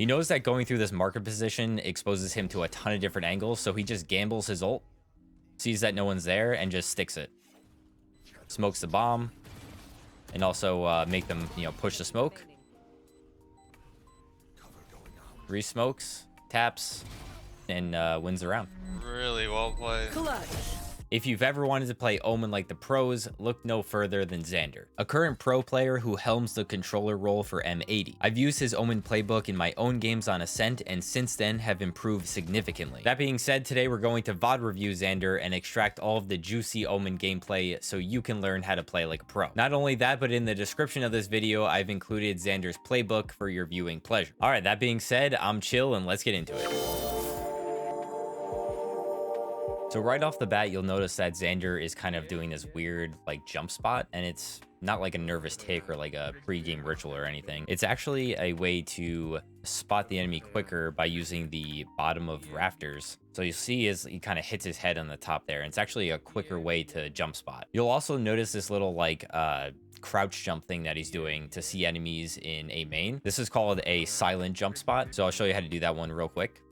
He knows that going through this market position exposes him to a ton of different angles, so he just gambles his ult, sees that no one's there, and just sticks it. Smokes the bomb, and also make them, push the smoke. Re-smokes, taps, and wins the round. Really well played. Clutch. If you've ever wanted to play Omen like the pros, look no further than Zander, a current pro player who helms the controller role for M80. I've used his Omen playbook in my own games on Ascent, and since then have improved significantly. That being said, today we're going to VOD review Zander and extract all of the juicy Omen gameplay so you can learn how to play like a pro. Not only that, but in the description of this video, I've included Zander's playbook for your viewing pleasure. All right, that being said, I'm chill and let's get into it. So right off the bat, you'll notice that Zander is kind of doing this weird like jump spot, and it's not like a nervous tick or like a pre-game ritual or anything. It's actually a way to spot the enemy quicker by using the bottom of rafters. So you see as he kind of hits his head on the top there, and it's actually a quicker way to jump spot. You'll also notice this little like crouch jump thing that he's doing to see enemies in a main. This is called a silent jump spot. So I'll show you how to do that one real quick.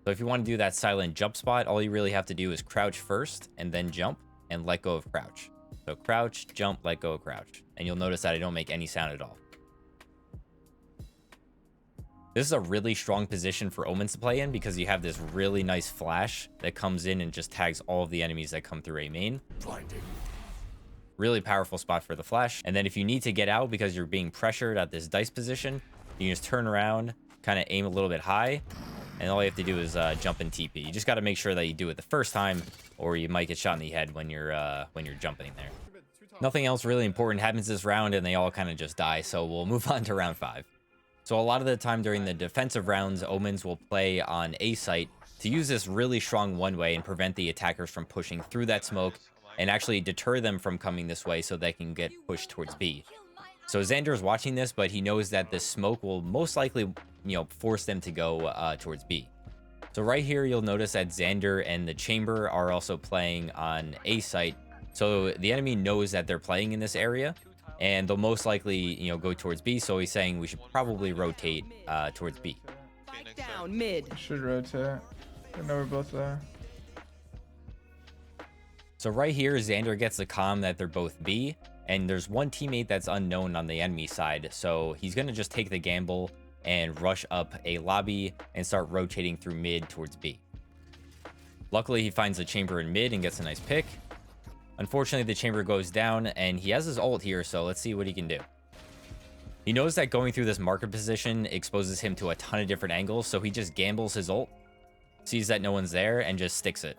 So if you want to do that silent jump spot, all you really have to do is crouch first and then jump and let go of crouch. So crouch, jump, let go of crouch. And you'll notice that I don't make any sound at all. This is a really strong position for Omens to play in because you have this really nice flash that comes in and just tags all of the enemies that come through a main. Really powerful spot for the flash. And then if you need to get out because you're being pressured at this dice position, you can just turn around, kind of aim a little bit high, and all you have to do is jump and TP. You just got to make sure that you do it the first time, or you might get shot in the head when you're jumping there. Nothing else really important happens this round, and they all kind of just die. So we'll move on to round 5. So a lot of the time during the defensive rounds, Omens will play on A site to use this really strong one-way and prevent the attackers from pushing through that smoke, and actually deter them from coming this way so they can get pushed towards B. So Zander is watching this, but he knows that the smoke will most likely, force them to go towards B. So right here, you'll notice that Zander and the Chamber are also playing on A site. So the enemy knows that they're playing in this area, and they'll most likely, go towards B. So he's saying we should probably rotate towards B. Spike down mid. Should rotate. I know we're both there. So right here, Zander gets the comm that they're both B, and there's one teammate that's unknown on the enemy side. So he's going to just take the gamble and rush up a lobby and start rotating through mid towards B. Luckily, he finds the Chamber in mid and gets a nice pick. Unfortunately, the Chamber goes down, and he has his ult here, so let's see what he can do. He knows that going through this market position exposes him to a ton of different angles, so he just gambles his ult, sees that no one's there, and just sticks it.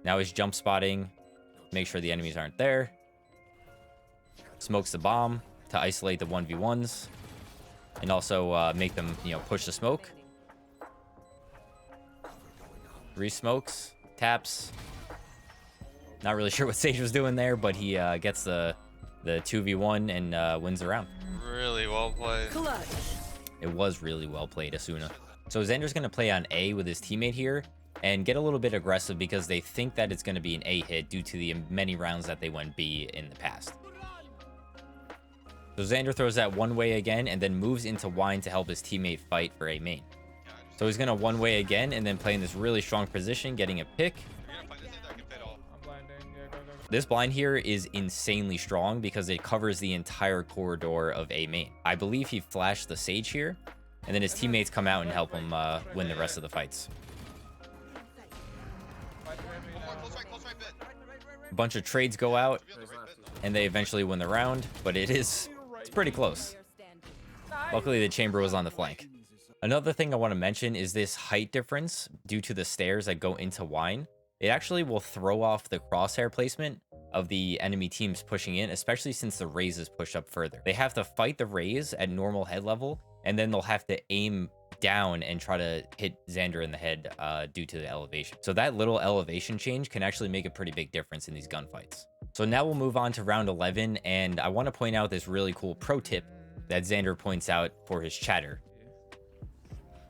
Now he's jump spotting, make sure the enemies aren't there. Smokes the bomb to isolate the 1v1s. And also make them, push the smoke. Re-smokes, taps. Not really sure what Sage was doing there, but he gets the 2v1 and wins the round. Really well played. Clutch. It was really well played, Asuna. So Zander's going to play on A with his teammate here and get a little bit aggressive because they think that it's going to be an A hit due to the many rounds that they went B in the past. So Zander throws that one way again and then moves into Wine to help his teammate fight for a main. So he's going to one way again and then play in this really strong position, getting a pick. This blind here is insanely strong because it covers the entire corridor of a main. I believe he flashed the Sage here, and then his teammates come out and help him win the rest of the fights. A bunch of trades go out, and they eventually win the round, but it's pretty close. Luckily, the Chamber was on the flank. Another thing I want to mention is this height difference due to the stairs that go into Wine. It actually will throw off the crosshair placement of the enemy teams pushing in, especially since the Raze is pushed up further. They have to fight the Raze at normal head level, and then they'll have to aim down and try to hit Zander in the head due to the elevation. So that little elevation change can actually make a pretty big difference in these gunfights. So now we'll move on to round 11, and I want to point out this really cool pro tip that Zander points out for his chatter.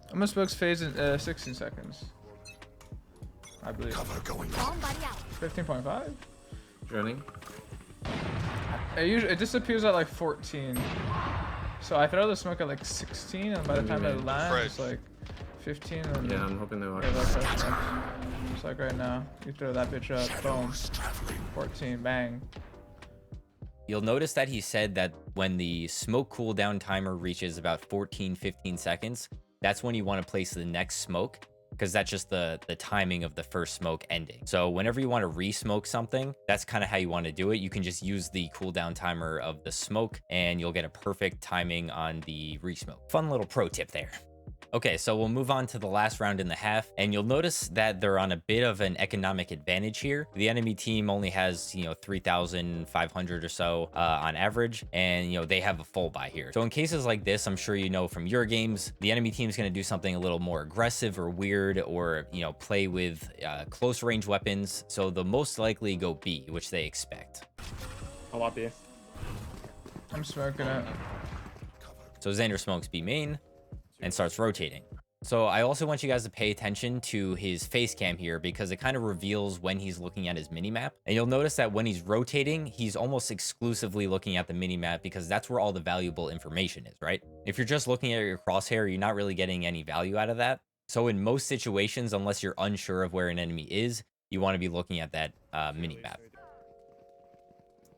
I'm gonna smoke phase in 16 seconds. I believe. Cover going 15.5? Drilling. It disappears at like 14. So I throw the smoke at like 16, and by the time it lands, it's like 15. And Yeah, I'm hoping they walk. Just like right now, you throw that bitch up, boom, 14, bang. You'll notice that he said that when the smoke cooldown timer reaches about 14-15 seconds, that's when you want to place the next smoke, because that's just the timing of the first smoke ending. So whenever you want to re-smoke something, that's kind of how you want to do it. You can just use the cooldown timer of the smoke and you'll get a perfect timing on the re-smoke. Fun little pro tip there. Okay, so we'll move on to the last round in the half, and you'll notice that they're on a bit of an economic advantage here. The enemy team only has, 3,500 or so on average, and, they have a full buy here. So in cases like this, I'm sure you know from your games, the enemy team is going to do something a little more aggressive or weird, or, play with close range weapons. So they'll most likely go B, which they expect. I'll walk B. I'm smoking it. So Zander smokes B main and starts rotating. So I also want you guys to pay attention to his face cam here, because it kind of reveals when he's looking at his minimap. And you'll notice that when he's rotating, he's almost exclusively looking at the minimap, because that's where all the valuable information is, right? If you're just looking at your crosshair, you're not really getting any value out of that. So in most situations, unless you're unsure of where an enemy is, you want to be looking at that minimap.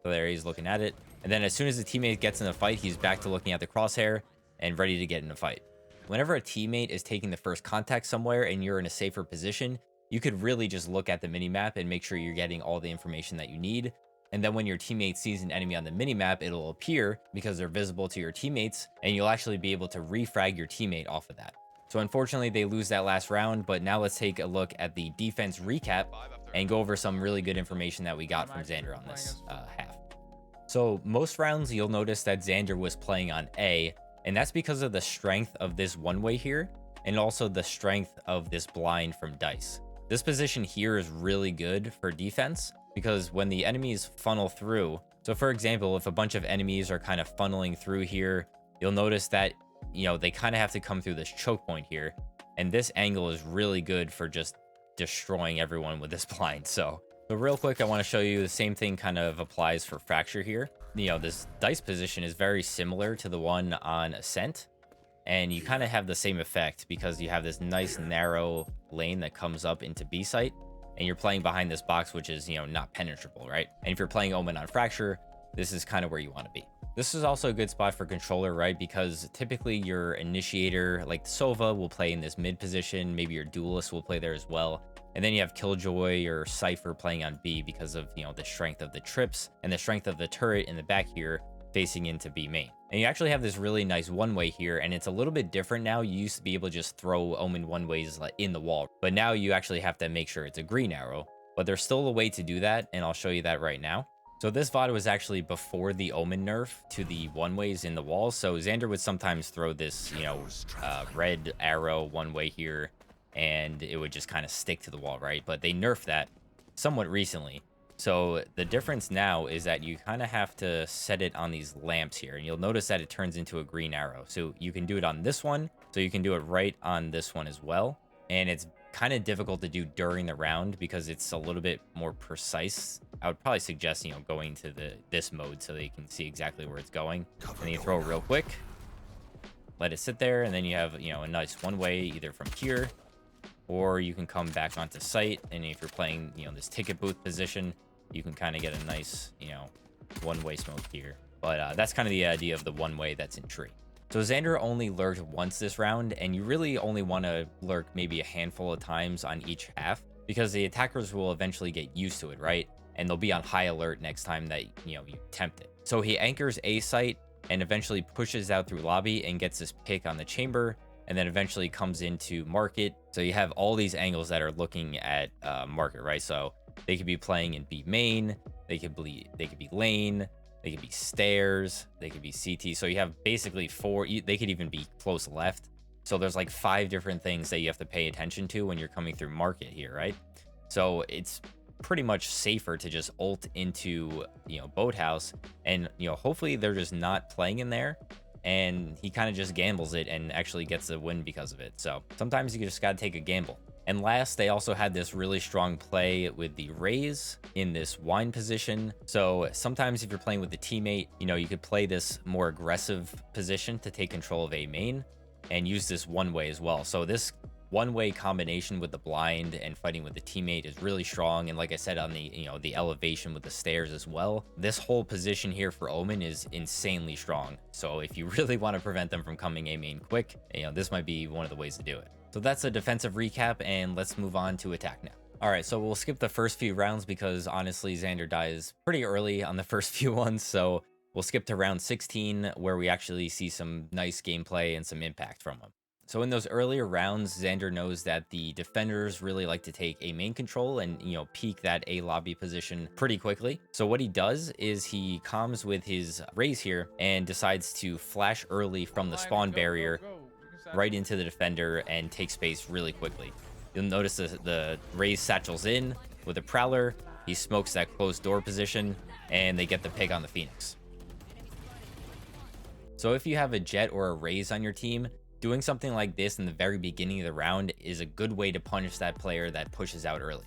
So there he's looking at it. And then as soon as the teammate gets in the fight, he's back to looking at the crosshair and ready to get in a fight. Whenever a teammate is taking the first contact somewhere and you're in a safer position, you could really just look at the minimap and make sure you're getting all the information that you need. And then when your teammate sees an enemy on the minimap, it'll appear because they're visible to your teammates, and you'll actually be able to refrag your teammate off of that. So unfortunately, they lose that last round, but now let's take a look at the defense recap and go over some really good information that we got from Zander on this half. So most rounds, you'll notice that Zander was playing on A, and that's because of the strength of this one-way here, and also the strength of this blind from Dice. This position here is really good for defense, because when the enemies funnel through, so for example, if a bunch of enemies are kind of funneling through here, you'll notice that, they kind of have to come through this choke point here, and this angle is really good for just destroying everyone with this blind. So real quick, I want to show you the same thing kind of applies for Fracture here. This Dice position is very similar to the one on Ascent, and you kind of have the same effect because you have this nice narrow lane that comes up into B site, and you're playing behind this box, which is, not penetrable, right? And if you're playing Omen on Fracture, this is kind of where you want to be. This is also a good spot for controller, right? Because typically your initiator, like Sova, will play in this mid position. Maybe your duelist will play there as well. And then you have Killjoy or Cypher playing on B because of, the strength of the trips and the strength of the turret in the back here facing into B main. And you actually have this really nice one-way here, and it's a little bit different now. You used to be able to just throw Omen one-ways in the wall, but now you actually have to make sure it's a green arrow. But there's still a way to do that, and I'll show you that right now. So this VOD was actually before the Omen nerf to the one-ways in the wall. So Zander would sometimes throw this, red arrow one-way here, and it would just kind of stick to the wall, right? But they nerfed that somewhat recently. So the difference now is that you kind of have to set it on these lamps here, and you'll notice that it turns into a green arrow. So you can do it on this one, so you can do it right on this one as well. And it's kind of difficult to do during the round because it's a little bit more precise. I would probably suggest, going to this mode so that you can see exactly where it's going. And then you throw it real quick, let it sit there, and then you have, a nice one-way either from here, or you can come back onto site. And if you're playing, this ticket booth position, you can kind of get a nice, one-way smoke here. But that's kind of the idea of the one-way that's in tree. So Zander only lurked once this round, and you really only want to lurk maybe a handful of times on each half, because the attackers will eventually get used to it, right? And they'll be on high alert next time that, you attempt it. So he anchors A site and eventually pushes out through lobby and gets this pick on the chamber, and then eventually comes into market. So you have all these angles that are looking at market, right? So they could be playing in B main, they could be lane, they could be stairs, they could be CT. So you have basically 4, they could even be close left. So there's like 5 different things that you have to pay attention to when you're coming through market here, right? So it's pretty much safer to just ult into, boathouse, and, hopefully they're just not playing in there, and he kind of just gambles it and actually gets the win because of it. So sometimes you just got to take a gamble. And last, they also had this really strong play with the raise in this wine position. So sometimes if you're playing with the teammate, you know, you could play this more aggressive position to take control of A main and use this one way as well. So this one-way combination with the blind and fighting with the teammate is really strong. And like I said, on the, you know, the elevation with the stairs as well, this whole position here for Omen is insanely strong. So if you really want to prevent them from coming A main quick, you know, this might be one of the ways to do it. So that's a defensive recap, and let's move on to attack now. All right, so we'll skip the first few rounds because honestly, Zander dies pretty early on the first few ones. So we'll skip to round 16 where we actually see some nice gameplay and some impact from him. So in those earlier rounds, Zander knows that the defenders really like to take A main control and, you know, peek that A lobby position pretty quickly. So what he does is he calms with his raise here and decides to flash early from the spawn barrier right into the defender and take space really quickly. You'll notice the raise satchels in with a prowler. He smokes that closed door position and they get the pick on the Phoenix. So if you have a jet or a raise on your team, doing something like this in the very beginning of the round is a good way to punish that player that pushes out early.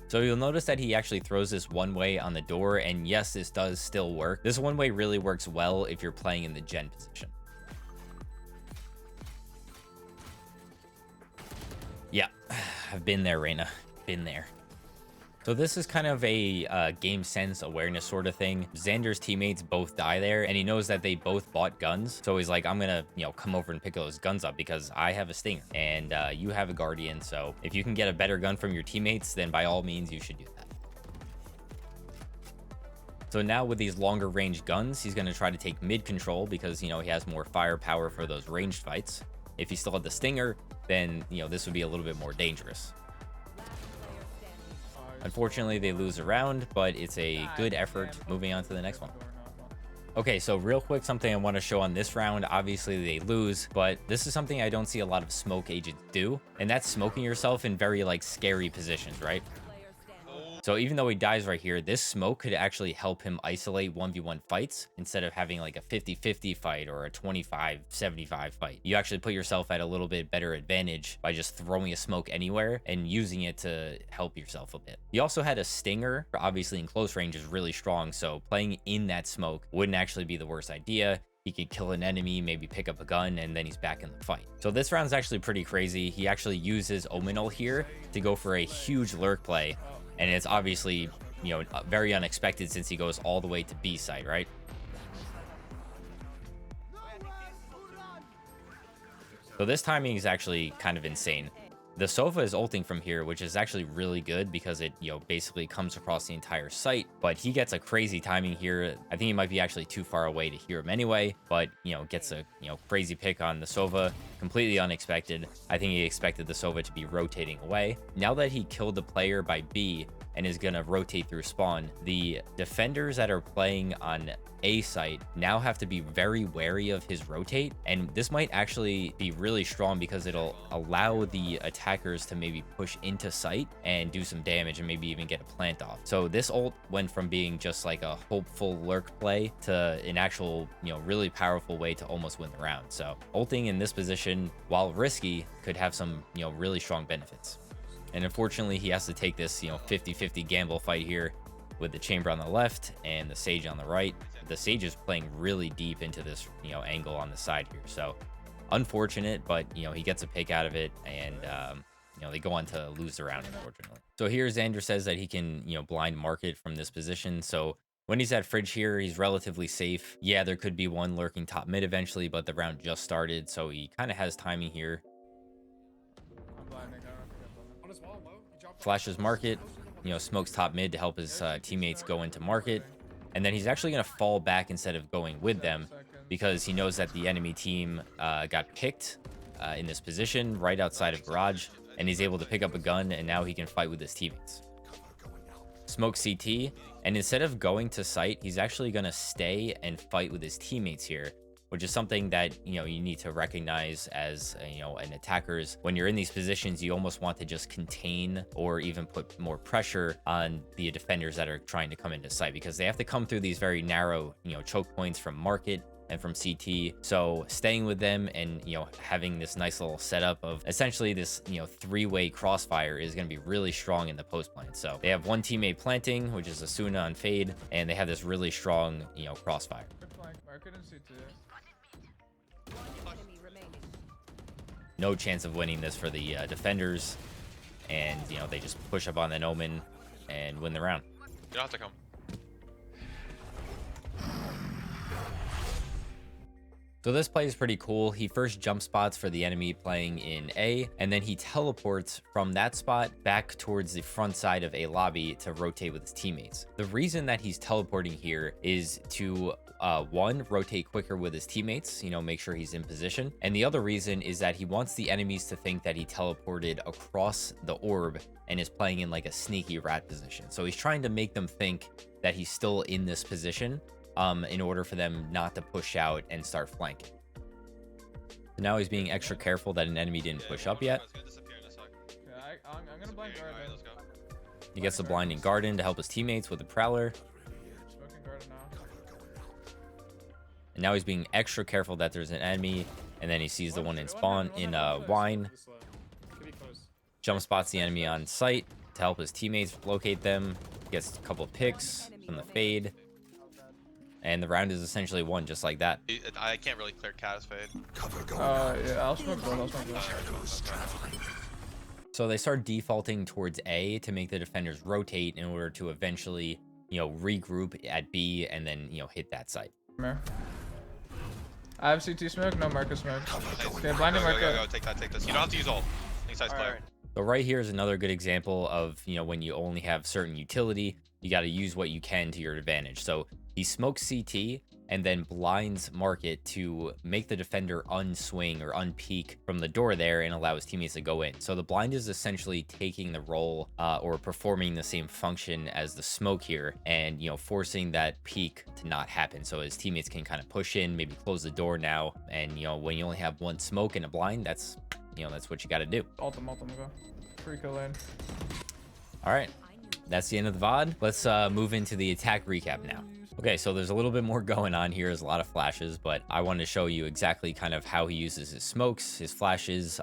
So you'll notice that he actually throws this one way on the door, and yes, this does still work. This one way really works well if you're playing in the gen position. Yeah, I've been there, Reyna. Been there. So this is kind of a game sense awareness sort of thing. Zander's teammates both die there, and he knows that they both bought guns. So he's like, I'm gonna, you know, come over and pick those guns up because I have a stinger and you have a guardian. So if you can get a better gun from your teammates, then by all means you should do that. So now with these longer range guns, he's gonna try to take mid control because, you know, he has more firepower for those ranged fights. If he still had the stinger, then, you know, this would be a little bit more dangerous. Unfortunately, they lose a round, but it's a good effort. Moving on to the next one. Okay, so real quick, something I want to show on this round. Obviously, they lose, but this is something I don't see a lot of smoke agents do, and that's smoking yourself in very, like, scary positions, right? So even though he dies right here, this smoke could actually help him isolate 1v1 fights instead of having like a 50-50 fight or a 25-75 fight. You actually put yourself at a little bit better advantage by just throwing a smoke anywhere and using it to help yourself a bit. He also had a stinger, obviously in close range is really strong, so playing in that smoke wouldn't actually be the worst idea. He could kill an enemy, maybe pick up a gun, and then he's back in the fight. So this round's actually pretty crazy. He actually uses Omen here to go for a huge lurk play. And it's obviously, you know, very unexpected since he goes all the way to B side, right? So this timing is actually kind of insane. The Sova is ulting from here, which is actually really good because it, you know, basically comes across the entire site. But he gets a crazy timing here. I think he might be actually too far away to hear him anyway, but, you know, gets a, you know, crazy pick on the Sova. Completely unexpected. I think he expected the Sova to be rotating away. Now that he killed the player by B and is gonna rotate through spawn, the defenders that are playing on A site now have to be very wary of his rotate, and this might actually be really strong because it'll allow the attackers to maybe push into site and do some damage and maybe even get a plant off. So this ult went from being just like a hopeful lurk play to an actual, you know, really powerful way to almost win the round. So ulting in this position, while risky, could have some, you know, really strong benefits. And unfortunately, he has to take this, you know, 50-50 gamble fight here with the chamber on the left and the Sage on the right. The Sage is playing really deep into this, you know, angle on the side here. So unfortunate, but, you know, he gets a pick out of it, and, you know, they go on to lose the round, unfortunately. So here Zander says that he can, you know, blind market from this position. So when he's at fridge here, he's relatively safe. Yeah, there could be one lurking top mid eventually, but the round just started, so he kind of has timing here. Flashes market, you know, smokes top mid to help his teammates go into market, and then he's actually going to fall back instead of going with them because he knows that the enemy team got picked in this position right outside of garage, and he's able to pick up a gun, and now he can fight with his teammates. Smoke CT, and instead of going to site, he's actually going to stay and fight with his teammates here which is something that, you know, you need to recognize as, you know, an attackers. When you're in these positions, you almost want to just contain or even put more pressure on the defenders that are trying to come into sight, because they have to come through these very narrow, you know, choke points from market and from CT. So staying with them and, you know, having this nice little setup of essentially this, you know, 3-way crossfire is going to be really strong in the post plant. So they have one teammate planting, which is Asuna on fade, and they have this really strong, you know, crossfire. Good flank. Market and CT. No chance of winning this for the defenders, and, you know, they just push up on the Omen and win the round. You don't have to come. So this play is pretty cool. He first jump spots for the enemy playing in A, and then he teleports from that spot back towards the front side of A lobby to rotate with his teammates. The reason that he's teleporting here is to one, rotate quicker with his teammates, you know, make sure he's in position. And the other reason is that he wants the enemies to think that he teleported across the orb and is playing in like a sneaky rat position. So he's trying to make them think that he's still in this position, in order for them not to push out and start flanking. So now he's being extra careful that an enemy didn't push up yet. Yeah, I'm gonna blind guard. Alright, let's go. He gets the blinding garden to help his teammates with the prowler. Smoking garden now. And now he's being extra careful that there's an enemy, and then he sees the one in spawn in wine. Could be close. Jump spots the enemy on sight to help his teammates locate them. Gets a couple of picks from the fade. And the round is essentially won just like that. I can't really clear Catus fade. Yeah, I'll smoke gold. I'll smoke gold. So they start defaulting towards A to make the defenders rotate in order to eventually, you know, regroup at B and then, you know, hit that site. Come here. I have CT smoke, no Marcus smoke. Okay, blinding Go, market. take that, take this. You don't have to use ult. Side's clear. So right here is another good example of, you know, when you only have certain utility, you got to use what you can to your advantage. So he smokes CT and then blinds market to make the defender unswing or unpeak from the door there and allow his teammates to go in. So the blind is essentially taking the role or performing the same function as the smoke here, and, you know, forcing that peak to not happen. So his teammates can kind of push in, maybe close the door now. And, you know, when you only have one smoke and a blind, that's, you know, that's what you got to do. Ultim, go. Free kill lane. All right. That's the end of the VOD. Let's move into the attack recap now. Okay, so there's a little bit more going on here. There's a lot of flashes, but I wanted to show you exactly kind of how he uses his smokes, his flashes,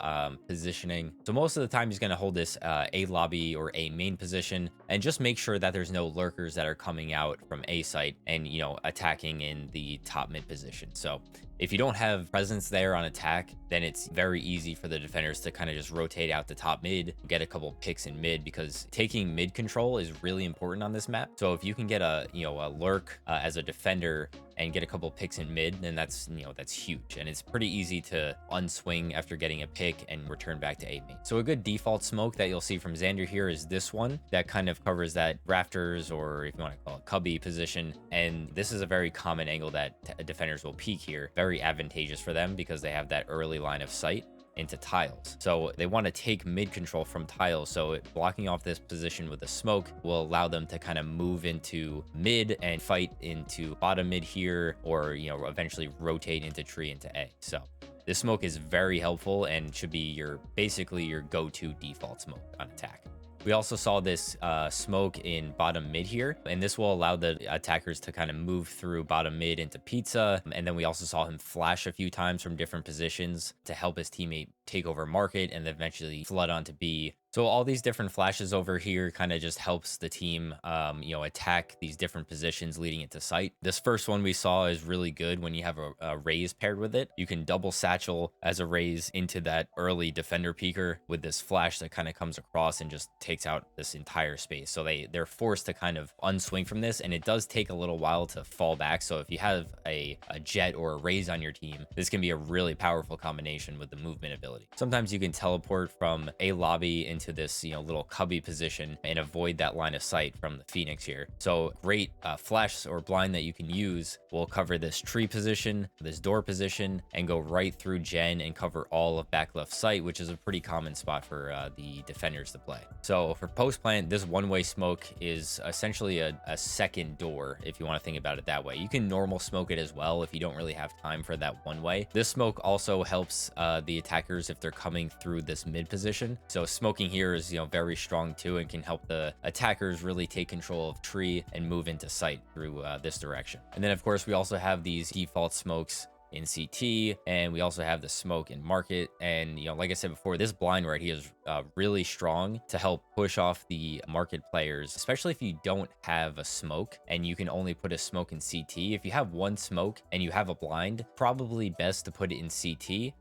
positioning. So most of the time he's going to hold this A lobby or A main position and just make sure that there's no lurkers that are coming out from A site and, you know, attacking in the top mid position. So if you don't have presence there on attack, then it's very easy for the defenders to kind of just rotate out the top mid, get a couple picks in mid, because taking mid control is really important on this map. So if you can get a, you know, a lurk as a defender and get a couple picks in mid, then that's, you know, that's huge. And it's pretty easy to unswing after getting a pick and return back to A main. So a good default smoke that you'll see from Zander here is this one that kind of covers that rafters, or if you want to call it cubby position. And this is a very common angle that defenders will peek here. Very advantageous for them because they have that early line of sight into tiles. So they want to take mid control from tiles. So blocking off this position with a smoke will allow them to kind of move into mid and fight into bottom mid here, or, you know, eventually rotate into tree into A. So this smoke is very helpful and should be your basically your go-to default smoke on attack. We also saw this smoke in bottom mid here, and this will allow the attackers to kind of move through bottom mid into pizza. And then we also saw him flash a few times from different positions to help his teammate take over market and eventually flood onto B. So all these different flashes over here kind of just helps the team, you know, attack these different positions leading into sight. This first one we saw is really good when you have a raise paired with it. You can double satchel as a raise into that early defender peeker with this flash that kind of comes across and just takes out this entire space. So they're forced to kind of unswing from this, and it does take a little while to fall back. So if you have a jet or a raise on your team, this can be a really powerful combination with the movement ability. Sometimes you can teleport from a lobby into into this, you know, little cubby position and avoid that line of sight from the Phoenix here. So great flash or blind that you can use will cover this tree position, this door position, and go right through Gen and cover all of back left sight, which is a pretty common spot for the defenders to play. So for post plant, this one-way smoke is essentially a second door, if you want to think about it that way. You can normal smoke it as well if you don't really have time for that one way. This smoke also helps the attackers if they're coming through this mid position. So smoking here is, you know, very strong too, and can help the attackers really take control of tree and move into sight through this direction. And then of course we also have these default smokes in CT, and we also have the smoke in market. And, you know, like I said before, this blind right here is really strong to help push off the market players, especially if you don't have a smoke and you can only put a smoke in CT. If you have one smoke and you have a blind, probably best to put it in CT.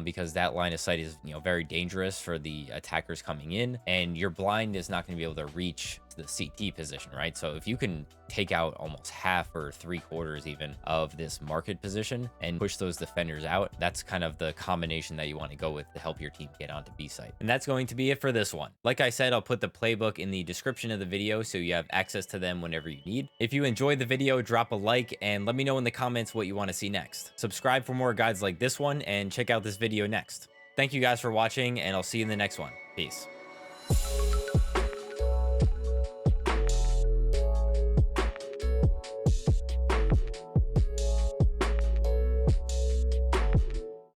Because that line of sight is, you know, very dangerous for the attackers coming in, and your blind is not going to be able to reach the CT position, right? So if you can take out almost half or 3/4 even of this market position and push those defenders out, that's kind of the combination that you want to go with to help your team get onto B site. And that's going to be it for this one. Like I said, I'll put the playbook in the description of the video so you have access to them whenever you need. If you enjoyed the video, drop a like and let me know in the comments what you want to see next. Subscribe for more guides like this one and check out this video next. Thank you guys for watching, and I'll see you in the next one. Peace.